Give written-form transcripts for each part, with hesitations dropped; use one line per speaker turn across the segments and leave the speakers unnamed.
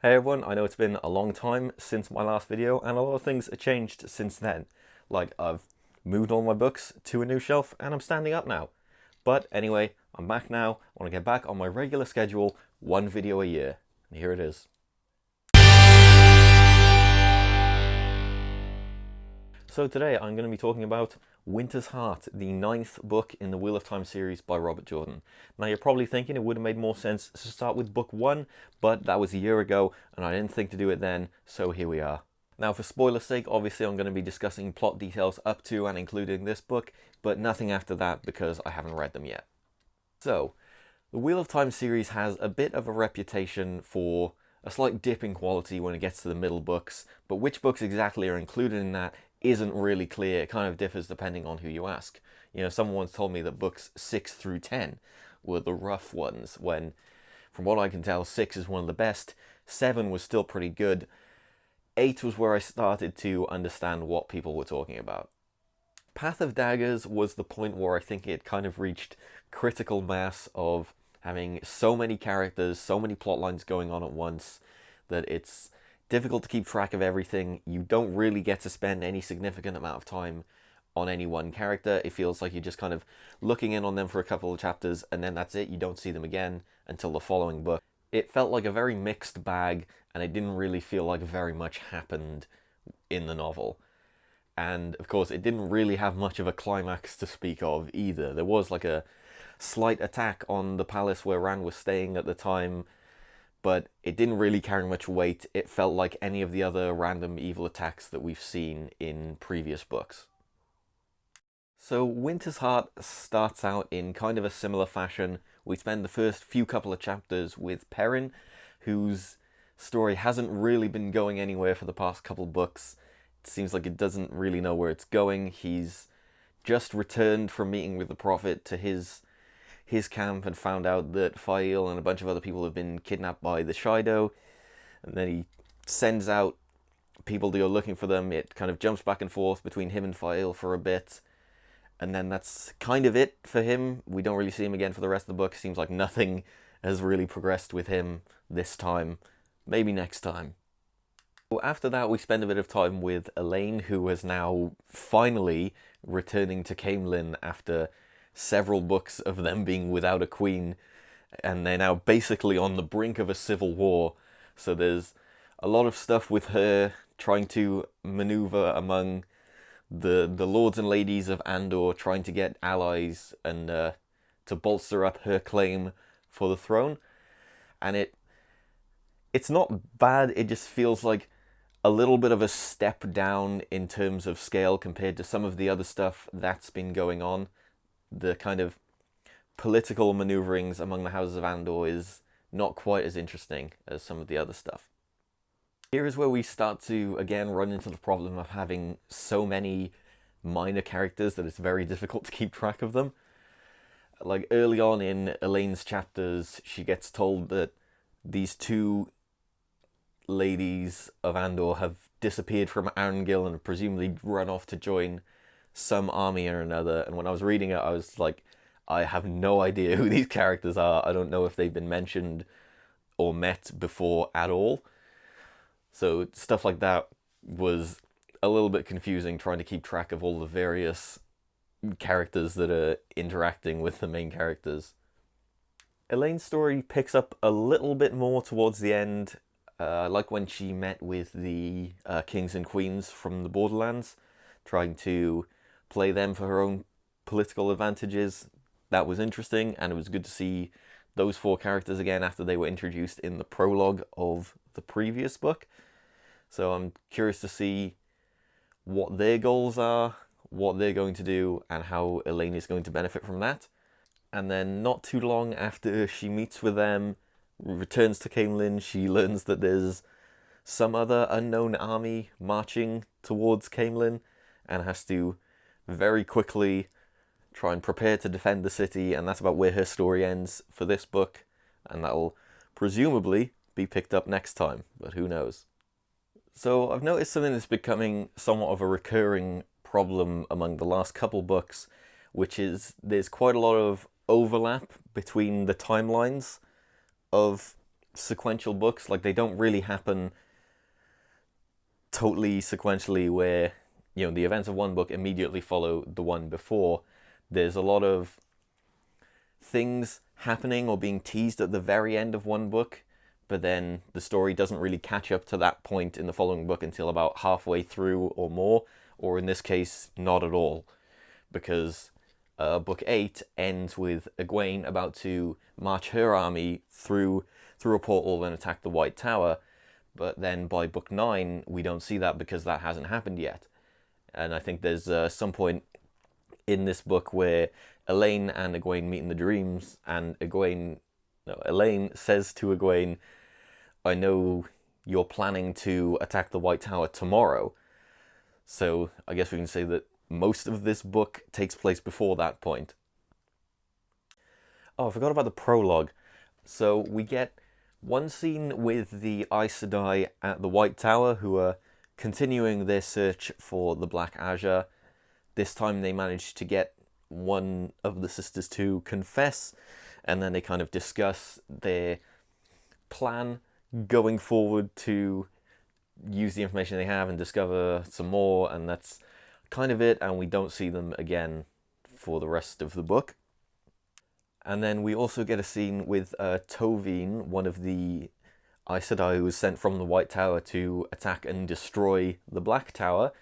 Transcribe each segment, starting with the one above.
Hey everyone, I know it's been a long time since my last video and a lot of things have changed since then. Like I've moved all my books to a new shelf and I'm standing up now. But anyway, I'm back now. I want to get back on my regular schedule, one video a year. And here it is. So today I'm going to be talking about Winter's Heart, the ninth book in the Wheel of Time series by Robert Jordan. Now you're probably thinking it would have made more sense to start with book one, but that was a year ago and I didn't think to do it then, so here we are. Now for spoiler's sake, obviously I'm going to be discussing plot details up to and including this book, but nothing after that because I haven't read them yet. So, the Wheel of Time series has a bit of a reputation for a slight dip in quality when it gets to the middle books, but which books exactly are included in that isn't really clear. It kind of differs depending on who you ask. You know, someone once told me that books 6 through 10 were the rough ones, when, from what I can tell, 6 is one of the best, 7 was still pretty good, 8 was where I started to understand what people were talking about. Path of Daggers was the point where I think it kind of reached critical mass of having so many characters, so many plot lines going on at once, that it's difficult to keep track of everything. You don't really get to spend any significant amount of time on any one character. It feels like you're just kind of looking in on them for a couple of chapters and then that's it. You don't see them again until the following book. It felt like a very mixed bag and it didn't really feel like very much happened in the novel. And of course it didn't really have much of a climax to speak of either. There was like a slight attack on the palace where Rand was staying at the time, but it didn't really carry much weight. It felt like any of the other random evil attacks that we've seen in previous books. So Winter's Heart starts out in kind of a similar fashion. We spend the first few couple of chapters with Perrin, whose story hasn't really been going anywhere for the past couple books. It seems like it doesn't really know where it's going. He's just returned from meeting with the Prophet to his camp and found out that Fael and a bunch of other people have been kidnapped by the Shido, and then he sends out people to go looking for them. It kind of jumps back and forth between him and Fael for a bit, and then that's kind of it for him. We don't really see him again for the rest of the book. Seems like nothing has really progressed with him this time. Maybe next time. After that, we spend a bit of time with Elaine, who is now finally returning to Camelin after several books of them being without a queen, and they're now basically on the brink of a civil war. So there's a lot of stuff with her trying to maneuver among the lords and ladies of Andor, trying to get allies and to bolster up her claim for the throne. And it's not bad, it just feels like a little bit of a step down in terms of scale compared to some of the other stuff that's been going on. The kind of political maneuverings among the houses of Andor is not quite as interesting as some of the other stuff. Here is where we start to again run into the problem of having so many minor characters that it's very difficult to keep track of them. Like early on in Elaine's chapters, she gets told that these two ladies of Andor have disappeared from Arengil and presumably run off to join some army or another, and when I was reading it I was like, I have no idea who these characters are. I don't know if they've been mentioned or met before at all. So stuff like that was a little bit confusing, trying to keep track of all the various characters that are interacting with the main characters. Elaine's story picks up a little bit more towards the end, like when she met with the kings and queens from the Borderlands, trying to play them for her own political advantages. That was interesting, and it was good to see those four characters again after they were introduced in the prologue of the previous book. So I'm curious to see what their goals are, what they're going to do, and how Elaine is going to benefit from that. And then not too long after she meets with them, returns to Camelin, she learns that there's some other unknown army marching towards Camelin and has to very quickly try and prepare to defend the city, and that's about where her story ends for this book, and that'll presumably be picked up next time, but who knows. So I've noticed something that's becoming somewhat of a recurring problem among the last couple books, which is there's quite a lot of overlap between the timelines of sequential books. Like, they don't really happen totally sequentially where, the events of one book immediately follow the one before. There's a lot of things happening or being teased at the very end of one book, but then the story doesn't really catch up to that point in the following book until about halfway through or more, or in this case, not at all, because book 8 ends with Egwene about to march her army through a portal and attack the White Tower, but then by book 9 we don't see that because that hasn't happened yet. And I think there's some point in this book where Elaine and Egwene meet in the dreams, and Elaine says to Egwene, "I know you're planning to attack the White Tower tomorrow." So I guess we can say that most of this book takes place before that point. Oh, I forgot about the prologue. So we get one scene with the Aes Sedai at the White Tower, who are continuing their search for the Black Azure. This time they manage to get one of the sisters to confess, and then they kind of discuss their plan going forward to use the information they have and discover some more, and that's kind of it, and we don't see them again for the rest of the book. And then we also get a scene with Tovine, one of the Aes Sedai who was sent from the White Tower to attack and destroy the Black Tower,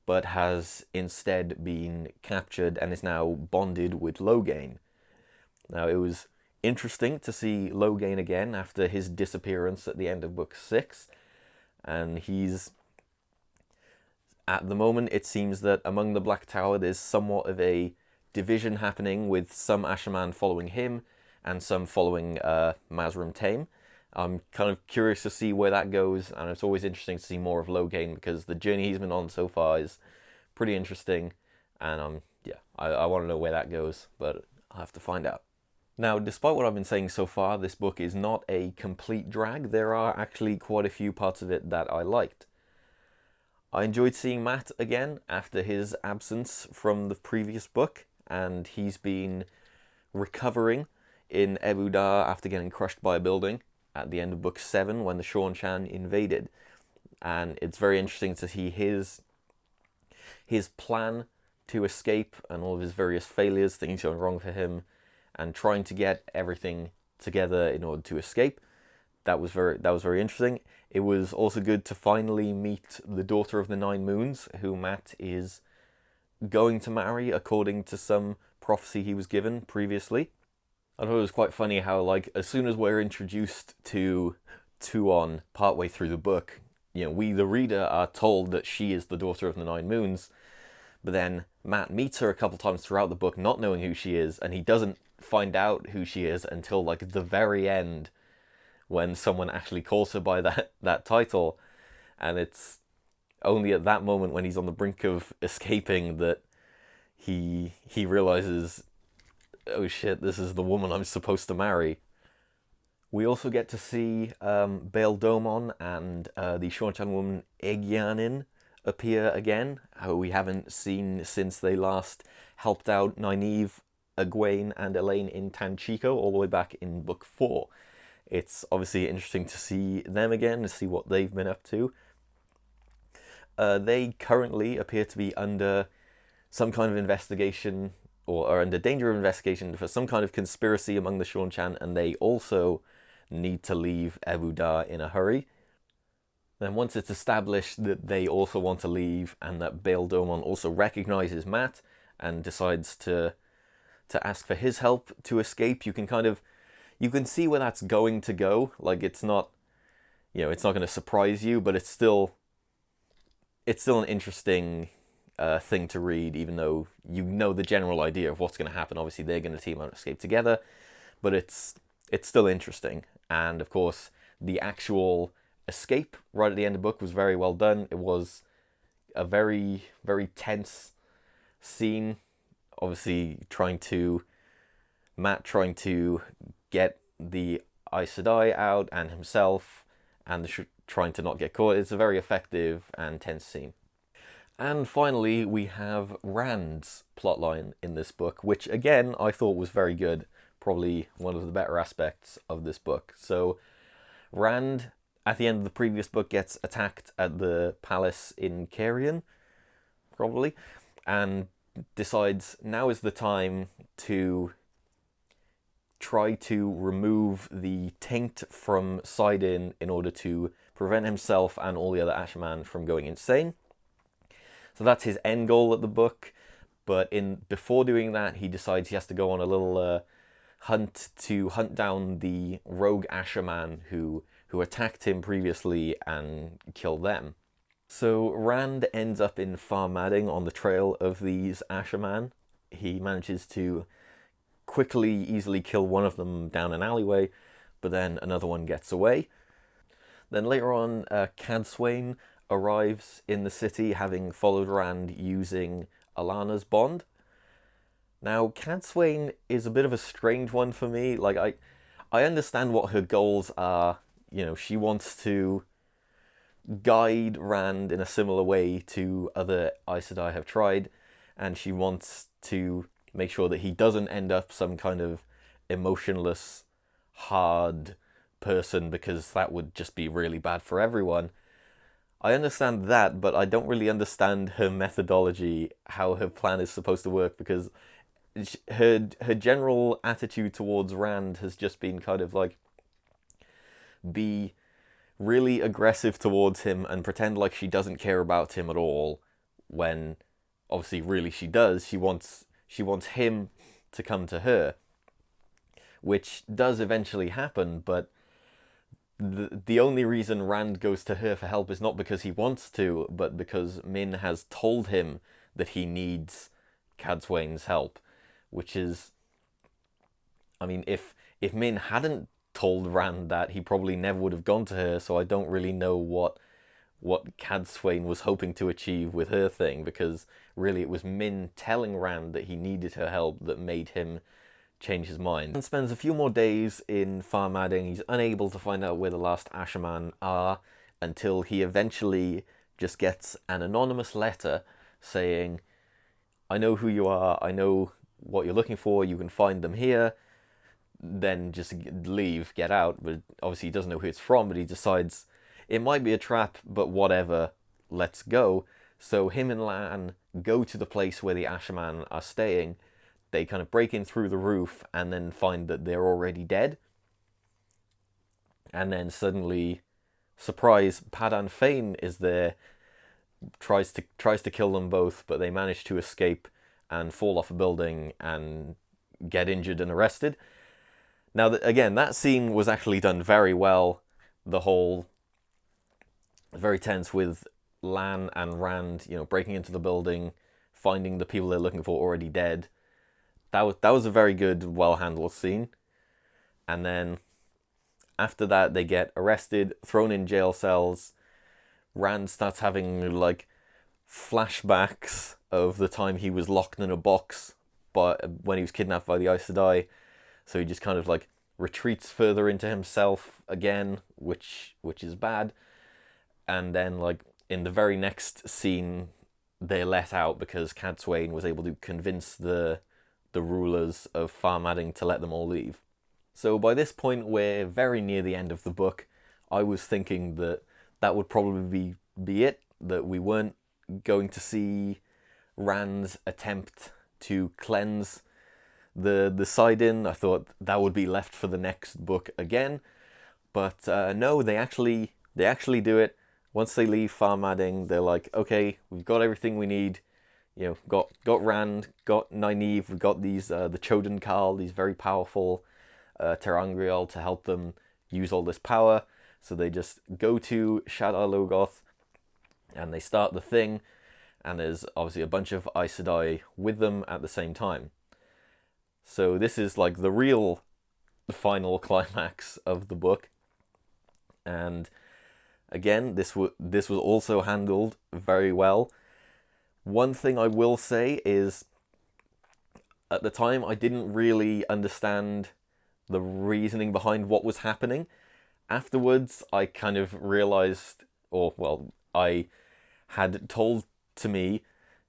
but has instead been captured and is now bonded with Loghain. Now, it was interesting to see Loghain again after his disappearance at the end of book 6, and he's... At the moment, it seems that among the Black Tower there's somewhat of a division happening, with some Ashaman following him and some following Mazrim Taim. I'm kind of curious to see where that goes, and it's always interesting to see more of Loghain because the journey he's been on so far is pretty interesting, and I want to know where that goes, but I'll have to find out. Now, despite what I've been saying so far, this book is not a complete drag. There are actually quite a few parts of it that I liked. I enjoyed seeing Matt again after his absence from the previous book, and he's been recovering in Ebu Dar after getting crushed by a building at the end of book 7 when the Seanchan invaded. And it's very interesting to see his plan to escape and all of his various failures, things going wrong for him, and trying to get everything together in order to escape. That was very interesting. It was also good to finally meet the daughter of the Nine Moons, who Matt is going to marry according to some prophecy he was given previously. I thought it was quite funny how, like, as soon as we're introduced to Tuon partway through the book, we, the reader, are told that she is the daughter of the Nine Moons, but then Matt meets her a couple times throughout the book not knowing who she is, and he doesn't find out who she is until, like, the very end, when someone actually calls her by that title, and it's only at that moment when he's on the brink of escaping that he realizes, oh shit, this is the woman I'm supposed to marry. We also get to see Bail Domon and the Seanchan woman Egyanin appear again, who we haven't seen since they last helped out Nynaeve, Egwene, and Elaine in Tanchico all the way back in book 4. It's obviously interesting to see them again, to see what they've been up to. They currently appear to be under some kind of investigation, or are under danger of investigation for some kind of conspiracy among the Seanchan, and they also need to leave Ebu Dar in a hurry. Then once it's established that they also want to leave, and that Bail Domon also recognizes Matt and decides to ask for his help to escape, you can see where that's going to go. Like, it's not going to surprise you, but it's still an interesting thing to read, even though you know the general idea of what's going to happen. Obviously, they're going to team up and escape together, but it's still interesting. And of course, the actual escape right at the end of the book was very well done. It was a very, very tense scene. Obviously, Matt trying to get the Aes Sedai out and himself, and trying to not get caught. It's a very effective and tense scene. And finally, we have Rand's plotline in this book, which again I thought was very good. Probably one of the better aspects of this book. So Rand, at the end of the previous book, gets attacked at the palace in Carrion, probably, and decides now is the time to try to remove the taint from Sidon in order to prevent himself and all the other Asherman from going insane. So that's his end goal at the book, but before doing that, he decides he has to go on a little hunt to hunt down the rogue Asherman who attacked him previously and kill them. So Rand ends up in Farmadding on the trail of these Asherman. He manages to quickly, easily kill one of them down an alleyway, but then another one gets away. Then later on, Cadsuane arrives in the city, having followed Rand using Alana's bond. Now, Cadsuane is a bit of a strange one for me. Like, I understand what her goals are. You know, she wants to guide Rand in a similar way to other Aes Sedai have tried, and she wants to make sure that he doesn't end up some kind of emotionless, hard person, because that would just be really bad for everyone. I understand that, but I don't really understand her methodology, how her plan is supposed to work, because her general attitude towards Rand has just been kind of like, be really aggressive towards him and pretend like she doesn't care about him at all, when obviously really she does. She wants him to come to her, which does eventually happen, but the only reason Rand goes to her for help is not because he wants to, but because Min has told him that he needs Cadsuane's help, which is, I mean, if Min hadn't told Rand that, he probably never would have gone to her, so I don't really know what Cadsuane was hoping to achieve with her thing, because really it was Min telling Rand that he needed her help that made him change his mind. And spends a few more days in Farmadding. He's unable to find out where the last Asherman are until he eventually just gets an anonymous letter saying, I know who you are, I know what you're looking for, you can find them here, then just leave, get out. But obviously he doesn't know who it's from, but he decides it might be a trap, but whatever, let's go. So him and Lan go to the place where the Asherman are staying. They kind of break in through the roof and then find that they're already dead. And then suddenly, surprise, Padan Fain is there, tries to kill them both, but they manage to escape and fall off a building and get injured and arrested. Now, again, that scene was actually done very well. The whole, very tense with Lan and Rand, you know, breaking into the building, finding the people they're looking for already dead. That was a very good, well-handled scene. And then after that, they get arrested, thrown in jail cells. Rand starts having, like, flashbacks of the time he was locked in a box when he was kidnapped by the Aes Sedai. So he just kind of, like, retreats further into himself again, which is bad. And then, like, in the very next scene, they're let out because Cadsuane was able to convince the rulers of Farmadding to let them all leave. So by this point, we're very near the end of the book. I was thinking that would probably be it, that we weren't going to see Rand's attempt to cleanse the Sidon. I thought that would be left for the next book again, but no, they actually do it. Once they leave Farmadding, they're like, okay, we've got everything we need. You know, got Rand, got Nynaeve, we've got these the Choden Khal, these very powerful ter'angreal to help them use all this power. So they just go to Shadar Logoth and they start the thing, and there's obviously a bunch of Aes Sedai with them at the same time. So this is like the final climax of the book. And again, this was also handled very well. One thing I will say is, at the time, I didn't really understand the reasoning behind what was happening. Afterwards, I kind of realized, I had told to me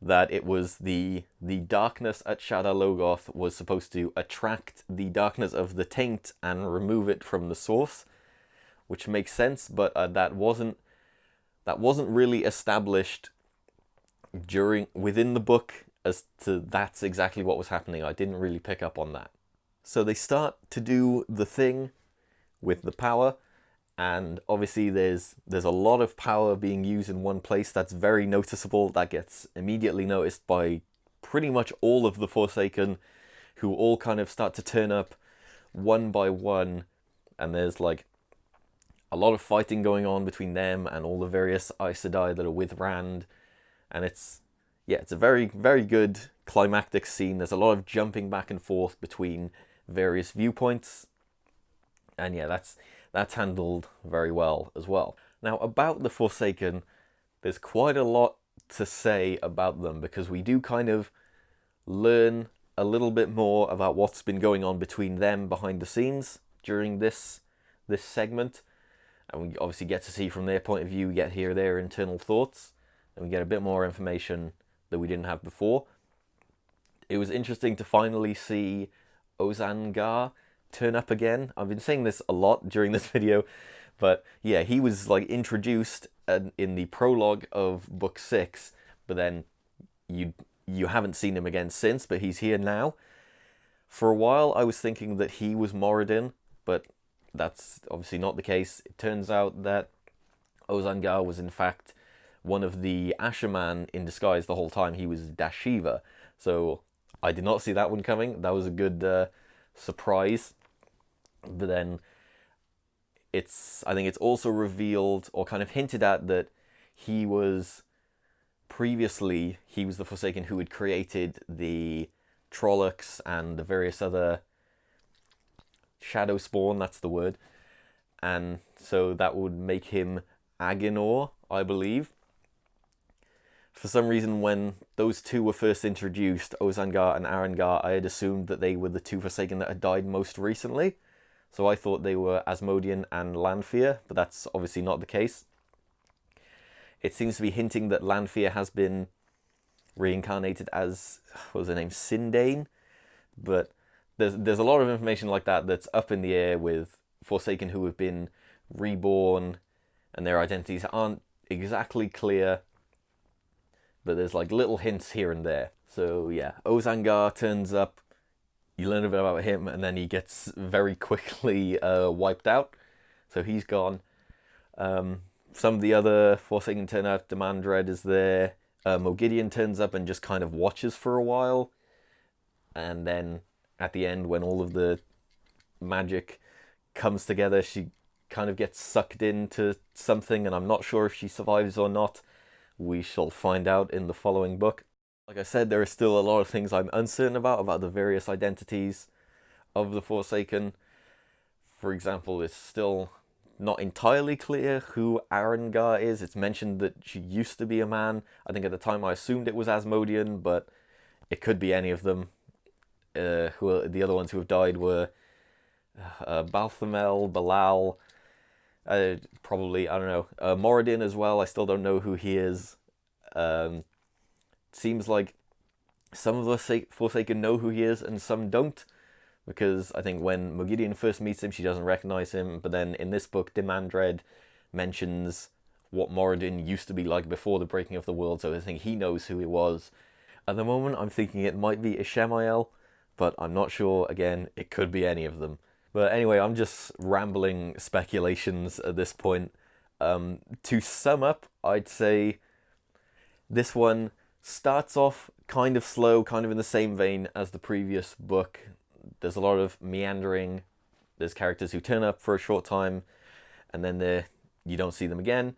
that it was the darkness at Shadar Logoth was supposed to attract the darkness of the taint and remove it from the source. which makes sense, but that wasn't really established within the book as to that's exactly what was happening. I didn't really pick up on that. So they start to do the thing with the power, and obviously there's a lot of power being used in one place that's very noticeable. That gets immediately noticed by pretty much all of the Forsaken, who all kind of start to turn up one by one, and there's like a lot of fighting going on between them and all the various Aes Sedai that are with Rand, and it's a very, very good climactic scene. There's a lot of jumping back and forth between various viewpoints, and yeah, that's handled very well as well. Now, about the Forsaken, there's quite a lot to say about them, because we do kind of learn a little bit more about what's been going on between them behind the scenes during this segment, and we obviously get to see from their point of view, we get hear their internal thoughts, and we get a bit more information that we didn't have before. It was interesting to finally see Ozangar turn up again. I've been saying this a lot during this video, but yeah, he was like introduced in the prologue of book 6, but then you haven't seen him again since, but he's here now. For a while I was thinking that he was Moradin, but that's obviously not the case. It turns out that Ozangar was in fact one of the Asherman in disguise the whole time. He was Dashiva, so I did not see that one coming. That was a good surprise. But then I think it's also revealed or kind of hinted at that he was the Forsaken who had created the Trollocs and the various other Shadow Spawn, that's the word. And so that would make him Aginor, I believe. For some reason, when those two were first introduced, Ozangar and Arengar, I had assumed that they were the two Forsaken that had died most recently. So I thought they were Asmodean and Lanfear, but that's obviously not the case. It seems to be hinting that Lanfear has been reincarnated as, what was her name, Sindane? But there's a lot of information like that that's up in the air with Forsaken who have been reborn, and their identities aren't exactly clear, but there's like little hints here and there. So yeah, Ozangar turns up, you learn a bit about him, and then he gets very quickly wiped out, so he's gone. Some of the other Forsaken turn out. Demandred is there. Mogideon turns up and just kind of watches for a while, and then at the end, when all of the magic comes together, she kind of gets sucked into something, and I'm not sure if she survives or not. We shall find out in the following book. Like I said, there are still a lot of things I'm uncertain about the various identities of the Forsaken. For example, it's still not entirely clear who Arengar is. It's mentioned that she used to be a man. I think at the time I assumed it was Asmodean, but it could be any of them. The other ones who have died were Balthamel, Balal, probably, I don't know, Moradin as well. I still don't know who he is. Seems like some of the Forsaken know who he is and some don't, because I think when Mogideon first meets him, she doesn't recognize him, but then in this book, Demandred mentions what Moradin used to be like before the breaking of the world, so I think he knows who he was. At the moment, I'm thinking it might be Ishemael, but I'm not sure. Again, it could be any of them. But anyway, I'm just rambling speculations at this point. To sum up, I'd say this one starts off kind of slow, kind of in the same vein as the previous book. There's a lot of meandering. There's characters who turn up for a short time, and then you don't see them again.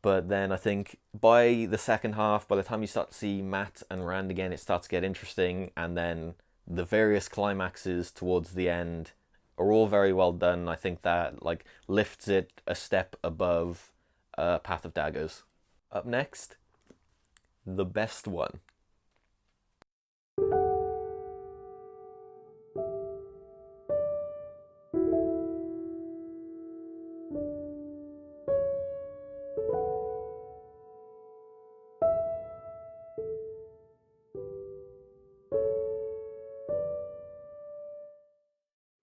But then I think by the second half, by the time you start to see Matt and Rand again, it starts to get interesting, and then the various climaxes towards the end are all very well done. I think that like lifts it a step above Path of Daggers. Up next, the best one.